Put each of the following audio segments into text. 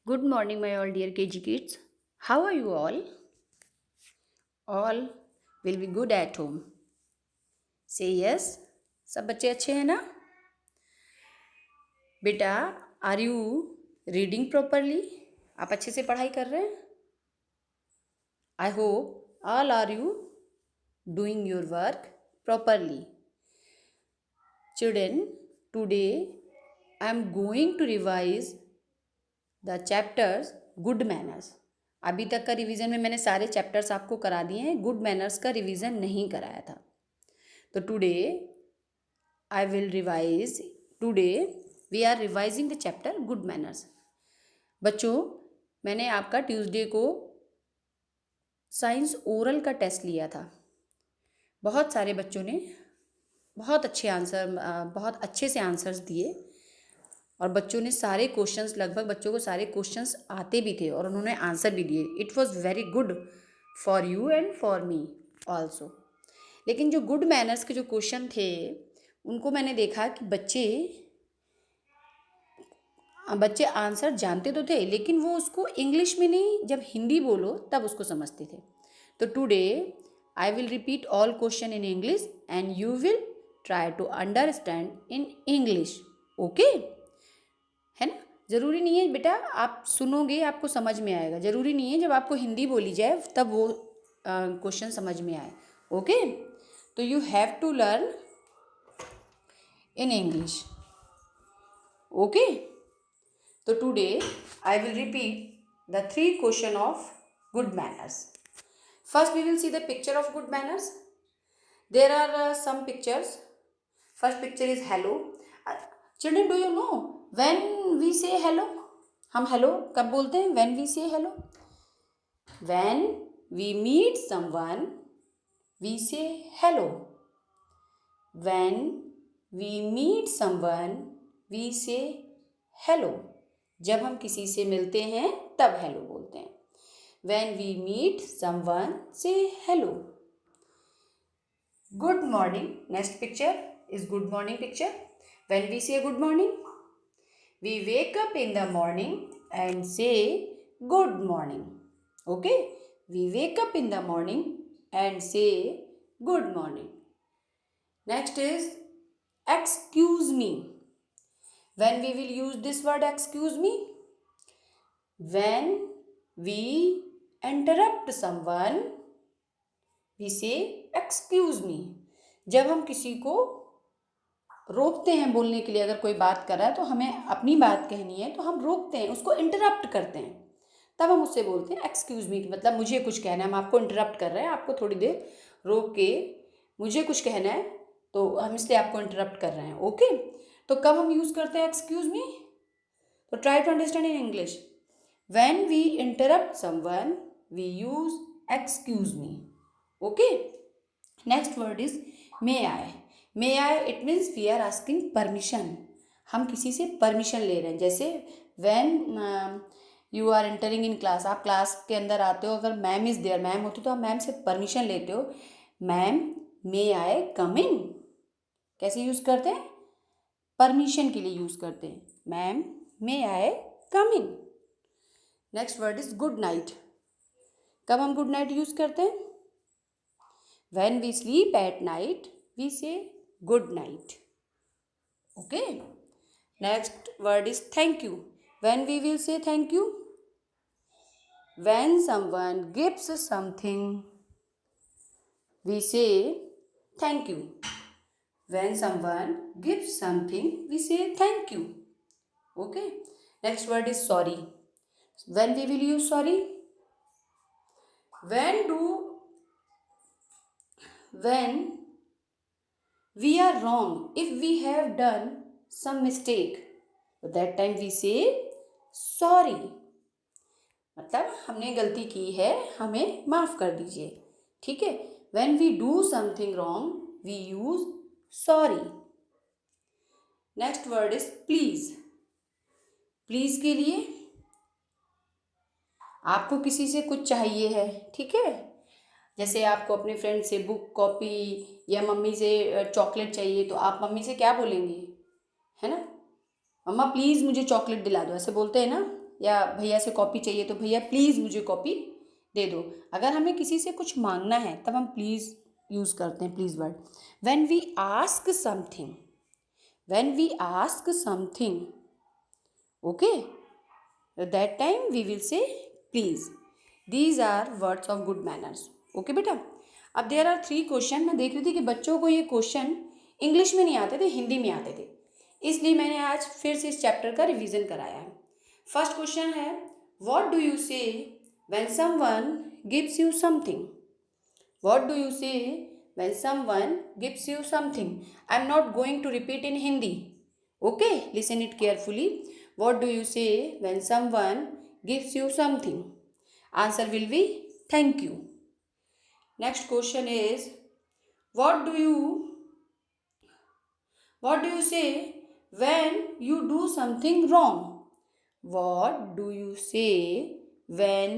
Good morning, my all dear KG kids. How are you all? All will be good at home. Say yes. सब बच्चे अच्छे हैं ना? बेटा, are you reading properly? आप अच्छे से पढ़ाई कर रहे हैं? I hope all are you doing your work properly. Children, today I am going to revise the chapters good manners. अभी तक का रिवीजन में मैंने सारे चैप्टर्स आपको करा दिए हैं. गुड मैनर्स का रिवीजन नहीं कराया था. तो today I will revise. Today we are revising the chapter good manners. बच्चों, मैंने आपका ट्यूसडे को साइंस ओरल का टेस्ट लिया था. बहुत सारे बच्चों ने बहुत अच्छे से आंसर्स दिए और बच्चों ने सारे क्वेश्चंस, लगभग बच्चों को सारे क्वेश्चंस आते भी थे और उन्होंने आंसर भी दिए. It was very good for you and for me also. लेकिन जो गुड मैनर्स के जो क्वेश्चन थे उनको मैंने देखा कि बच्चे आंसर जानते तो थे लेकिन वो उसको इंग्लिश में नहीं, जब हिंदी बोलो तब उसको समझते थे. तो today I will repeat all question in English and you will try to understand in English. Okay, है ना? ज़रूरी नहीं है बेटा आप सुनोगे आपको समझ में आएगा. ज़रूरी नहीं है जब आपको हिंदी बोली जाए तब वो क्वेश्चन समझ में आए. ओके, तो you have to learn in English. Okay, तो today I will repeat the 3 question of good manners. First we will see the picture of good manners. There are some pictures. First picture is hello. Children, do you know when we say hello? हम hello कब बोलते हैं? When we say hello. When we meet someone, we say hello. When we meet someone, we say hello. जब हम किसी से मिलते हैं तब hello बोलते हैं. When we meet someone, say hello. Good morning. Next picture is good morning picture. When we say good morning, we wake up in the morning and say good morning. Okay? We wake up in the morning and say good morning. Next is excuse me. When we will use this word excuse me? When we interrupt someone, we say excuse me. जब हम किसी को रोकते हैं बोलने के लिए, अगर कोई बात कर रहा है तो हमें अपनी बात कहनी है तो हम रोकते हैं, उसको इंटरप्ट करते हैं, तब हम उससे बोलते हैं एक्सक्यूज़ मी. मतलब मुझे कुछ कहना है, हम आपको इंटरप्ट कर रहे हैं, आपको थोड़ी देर रोक के मुझे कुछ कहना है तो हम इसलिए आपको इंटरप्ट कर रहे हैं. ओके, तो कब हम यूज़ करते हैं एक्सक्यूज़ मी? तो try to understand in English. When we interrupt someone, we use excuse me. Okay? Next word is may I. May I, it means we are asking permission. हम किसी से permission ले रहे हैं. जैसे when you are entering in class, आप class के अंदर आते हो, अगर मैम इज़ देयर, मैम होती तो आप मैम से परमिशन लेते हो. Ma'am may I come in. कैसे यूज़ करते हैं? परमिशन के लिए यूज़ करते हैं. Ma'am may I come in. Next word is good night. कब हम गुड नाइट यूज़ करते हैं? When we sleep at night, we say good night. Okay. Next word is thank you. When we will say thank you? When someone gives something, we say thank you. When someone gives something, we say thank you. Okay. Next word is sorry. When we will use sorry? When we are wrong, if we have done some mistake, at that time we say sorry. मतलब हमने गलती की है, हमें माफ़ कर दीजिए. ठीक है? When we do something wrong, we use sorry. Next word is please. Please के लिए आपको किसी से कुछ चाहिए है, ठीक है? जैसे आपको अपने फ्रेंड से बुक, कॉपी या मम्मी से चॉकलेट चाहिए तो आप मम्मी से क्या बोलेंगे? है ना? मम्मा प्लीज़ मुझे चॉकलेट दिला दो, ऐसे बोलते हैं ना? या भैया से कॉपी चाहिए तो भैया प्लीज़ मुझे कॉपी दे दो। अगर हमें किसी से कुछ मांगना है तब हम प्लीज़ यूज़ करते हैं, please word. When we ask something, when we ask something, okay, that time we will say please. These are words of good manners. Okay बेटा। अब देयर आर 3 क्वेश्चन। मैं देख रही थी कि बच्चों को ये क्वेश्चन इंग्लिश में नहीं आते थे, हिंदी में आते थे, इसलिए मैंने आज फिर से इस चैप्टर का रिवीजन कराया है। फर्स्ट क्वेश्चन है, व्हाट डू यू से when someone gives you something? What do you say when someone gives you something? I am not going to repeat in Hindi. Okay, listen it carefully. What do you say when someone gives you something? Answer will be thank you. Next question is, what do you say when you do something wrong? What do you say when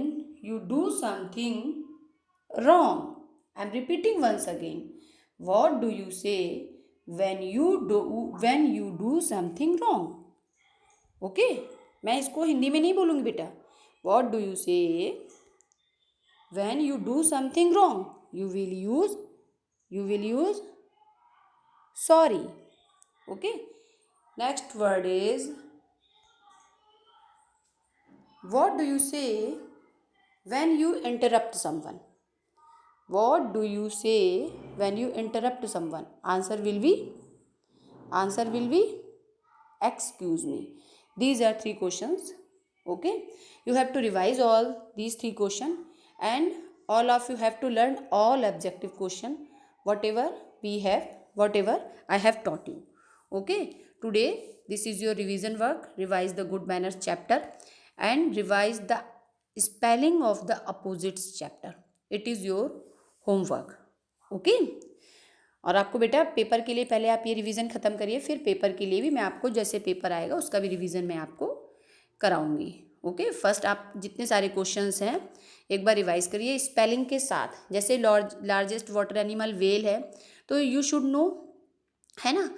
you do something wrong? I am repeating once again. What do you say when you do something wrong? Okay? मैं इसको हिंदी में नहीं बोलूँगी बेटा. What do you say when you do something wrong? You will use sorry. Okay? Next word is, what do you say when you interrupt someone? What do you say when you interrupt someone? Answer will be excuse me. These are 3 questions. Okay, you have to revise all these 3 questions, and all of you have to learn all objective question, whatever I have taught you. Okay, today this is your revision work. Revise the good manners chapter and revise the spelling of the opposites chapter. It is your homework. Okay. और आपको बेटा paper के लिए पहले आप ये revision ख़त्म करिए, फिर पेपर के लिए भी मैं आपको जैसे पेपर आएगा उसका भी रिवीजन मैं आपको कराऊंगी। ओके। फर्स्ट आप जितने सारे क्वेश्चंस हैं एक बार रिवाइज करिए स्पेलिंग के साथ। जैसे लार्जेस्ट वाटर एनिमल वेल है तो यू शुड नो, है ना,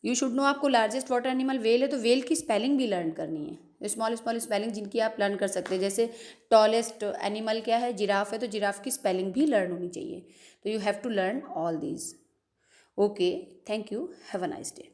यू शुड नो। आपको लार्जेस्ट वाटर एनिमल वेल है तो वेल की स्पेलिंग भी लर्न करनी है। स्मॉल स्पेलिंग जिनकी आप लर्न कर सकते हैं। जैसे टॉलेस्ट एनिमल क्या है, जिराफ है, तो जिराफ की स्पेलिंग भी लर्न होनी चाहिए। तो you have to learn all these. Okay, thank you, have a nice day.